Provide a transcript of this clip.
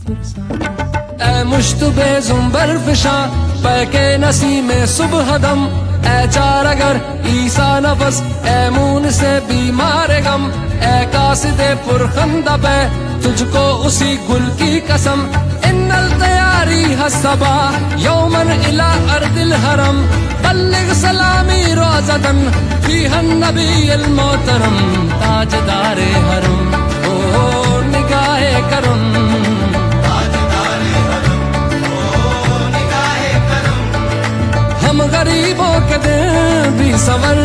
ए मुश्तबे जुम्बर फिशा पैके नसीमे सुबह दम, ए चार अगर ईसा नफस ए मून से बीमार गम, ए कासिदे पुरखंदा पे तुझको उसी गुल की कसम। इन्नल तैयारी हसबा यौमन इला अर्दिल हरम, बल्लिग सलामी रोज़तन फीहन नबील मोहतरम, ताजदारे हरम ओ निगाहे करम, हम गरीबों के दिल भी संवर